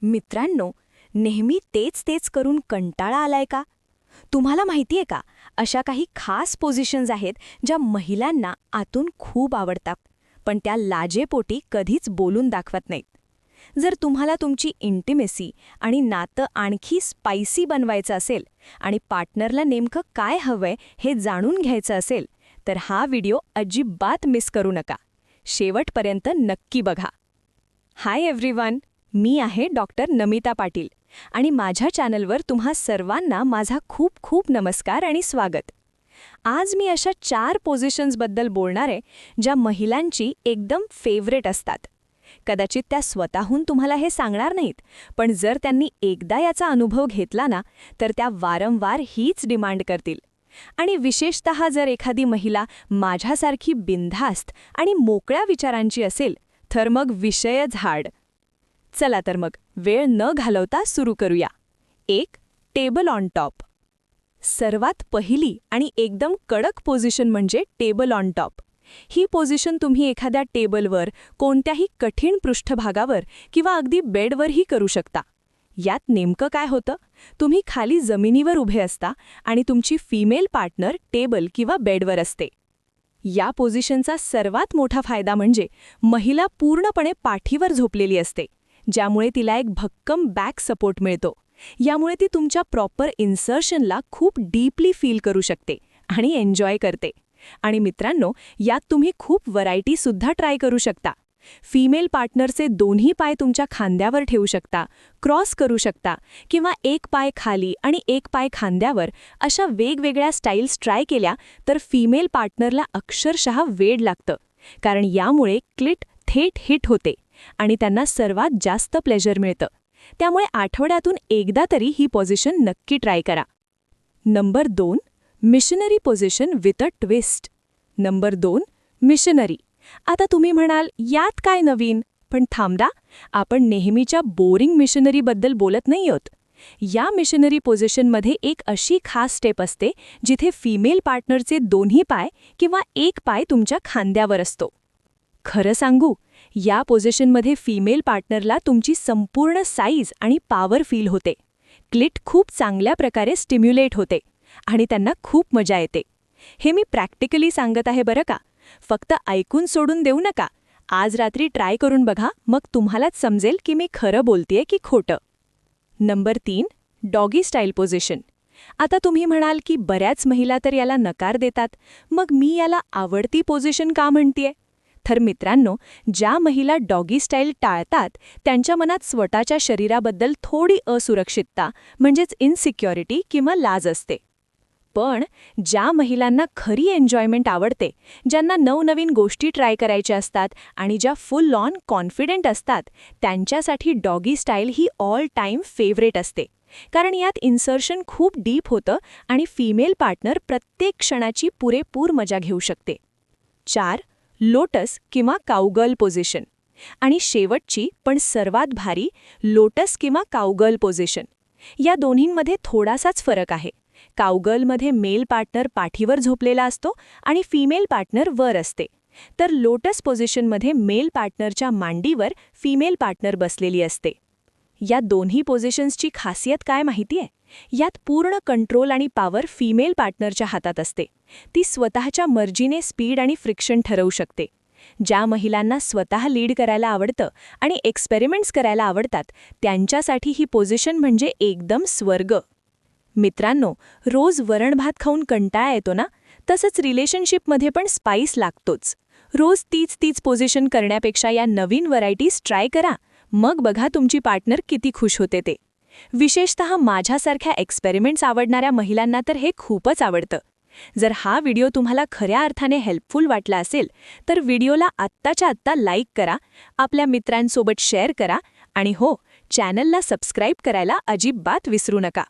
मित्रांनो, नेहमी तेच तेच करून कंटाळा आलाय का? तुम्हाला माहितीये का, अशा काही खास पोझिशन्स आहेत ज्या महिलांना आतून खूप आवडतात, पण त्या लाजेपोटी कधीच बोलून दाखवत नाहीत. जर तुम्हाला तुमची इंटिमेसी आणि नातं आणखी स्पायसी बनवायचं असेल आणि पार्टनरला नेमकं काय हवंय हे जाणून घ्यायचं असेल, तर हा व्हिडिओ अजिबात मिस करू नका. शेवटपर्यंत नक्की बघा. हाय एव्हरीवन, मी आहे डॉक्टर नमिता पाटील आणि माझ्या चॅनलवर तुम्हा सर्वांना माझा खूप खूप नमस्कार आणि स्वागत. आज मी अशा 4 पोझिशन्सबद्दल बोलणार आहे ज्या महिलांची एकदम फेवरेट असतात. कदाचित त्या स्वतःहून तुम्हाला हे सांगणार नाहीत, पण जर त्यांनी एकदा याचा अनुभव घेतला ना, तर त्या वारंवार हीच डिमांड करतील. आणि विशेषतः जर एखादी महिला माझ्यासारखी बिनधास्त आणि मोकळ्या विचारांची असेल, तर मग विषयच हार्ड. चला तर मग वेळ न घालवता सुरू करूया. 1. Table on top. सर्वात पहिली आणि एकदम कडक पोझिशन म्हणजे table on top. He position तुम्ही एखाद्या टेबलवर, कोणत्याही कठीण पृष्ठभागावर किंवा अगदी बेडवरही करू शकता. यात नेमकं काय होतं? तुम्ही खाली जमिनीवर उभे असता आणि तुमची फिमेल पार्टनर टेबल किंवा बेडवर असते. या पोझिशनचा सर्वात मोठा फायदा म्हणजे महिला पूर्णपणे पाठीवर झोपलेली असते, ज्यामुळे तिला एक भक्कम बॅक सपोर्ट मिळतो. यामुळे ती तुमच्या प्रॉपर इन्सर्शनला खूप डीपली फील करू शकते आणि एन्जॉय करते. आणि मित्रांनो, यात तुम्ही खूप व्हरायटीसुद्धा ट्राय करू शकता. फिमेल पार्टनरचे दोन्ही पाय तुमच्या खांद्यावर ठेवू शकता, क्रॉस करू शकता किंवा एक पाय खाली आणि एक पाय खांद्यावर अशा वेगवेगळ्या स्टाईल्स ट्राय केल्या तर फिमेल पार्टनरला अक्षरशः वेड लागतं, कारण यामुळे क्लिट थेट हिट होते आणि त्यांना सर्वात जास्त प्लेजर मिळतं. त्यामुळे आठवड्यातून एकदा तरी ही पोझिशन नक्की ट्राय करा. Number 2. Missionary position with a twist. Number 2. Missionary. आता तुम्ही म्हणाल, यात काय नवीन? पण थांबा, आपण नेहमीच्या बोरिंग मिशनरीबद्दल बोलत नाही आहोत. या मिशनरी पोझिशनमध्ये एक अशी खास स्टेप असते जिथे फिमेल पार्टनरचे दोन्ही पाय किंवा एक पाय तुमच्या खांद्यावर असतो. खरं सांगू, या पोझिशनमध्ये फिमेल पार्टनरला तुमची संपूर्ण साईज आणि पॉवर फील होते. क्लिट खूप चांगल्या प्रकारे स्टिम्युलेट होते आणि त्यांना खूप मजा येते. हे मी प्रॅक्टिकली सांगत आहे बरं का. फक्त ऐकून सोडून देऊ नका. आज रात्री ट्राय करून बघा, मग तुम्हालाच समजेल की मी खरं बोलतेय की खोटं. नंबर 3. Doggy style position. आता तुम्ही म्हणाल की बऱ्याच महिला तर याला नकार देतात, मग मी याला आवडती पोझिशन का म्हणतेय? तर मित्रांनो, ज्या महिला डॉगी स्टाईल टाळतात त्यांच्या मनात स्वतःच्या शरीराबद्दल थोडी असुरक्षितता म्हणजेच इनसिक्युरिटी किंवा लाज असते. पण ज्या महिलांना खरी एन्जॉयमेंट आवडते, ज्यांना नवनवीन गोष्टी ट्राय करायच्या असतात आणि ज्या फुल ऑन कॉन्फिडंट असतात, त्यांच्यासाठी डॉगी स्टाईल ही ऑल टाईम फेवरेट असते. कारण यात इन्सर्शन खूप डीप होतं आणि फिमेल पार्टनर प्रत्येक क्षणाची पुरेपूर मजा घेऊ शकते. 4. लोटस किंवा काउगर्ल पोझिशन. आणि शेवटची पण सर्वात भारी, लोटस किंवा काउगर्ल पोझिशन. या दोन्हींमध्ये थोडासाच फरक आहे. काउगर्लमध्ये मेल पार्टनर पाठीवर झोपलेला असतो आणि फिमेल पार्टनर वर असते. तर लोटस पोझिशनमध्ये मेल पार्टनरच्या मांडीवर फिमेल पार्टनर बसलेली असते. या दोन्ही पोझिशन्सची खासियत काय माहितीये? यात पूर्ण कंट्रोल आणि पॉवर फिमेल पार्टनरच्या हातात असते. ती स्वतःच्या मर्जीने स्पीड आणि फ्रिक्शन ठरवू शकते. ज्या महिलांना स्वतः लीड करायला आवडतं आणि एक्सपेरिमेंट्स करायला आवडतात, त्यांच्यासाठी ही पोझिशन म्हणजे एकदम स्वर्ग. मित्रांनो, रोज वरण-भात खाऊन कंटाळा येतो ना, तसंच रिलेशनशिपमध्ये पण स्पाइस लागतोच. रोज तीच पोझिशन करण्यापेक्षा या नवीन व्हरायटीज ट्राय करा. मग बघा तुमची पार्टनर किती खुश होते ते. विशेषतः माझ्यासारख्या एक्सपेरिमेंट्स आवडणाऱ्या महिलांना तर हे खूपच आवडतं. जर हा व्हिडिओ तुम्हाला खऱ्या अर्थाने हेल्पफुल वाटला असेल, तर व्हिडिओला आत्ताच्या आत्ता लाईक करा, आपल्या मित्रांसोबत शेअर करा आणि हो, चॅनलला सबस्क्राईब करायला अजिबात विसरू नका.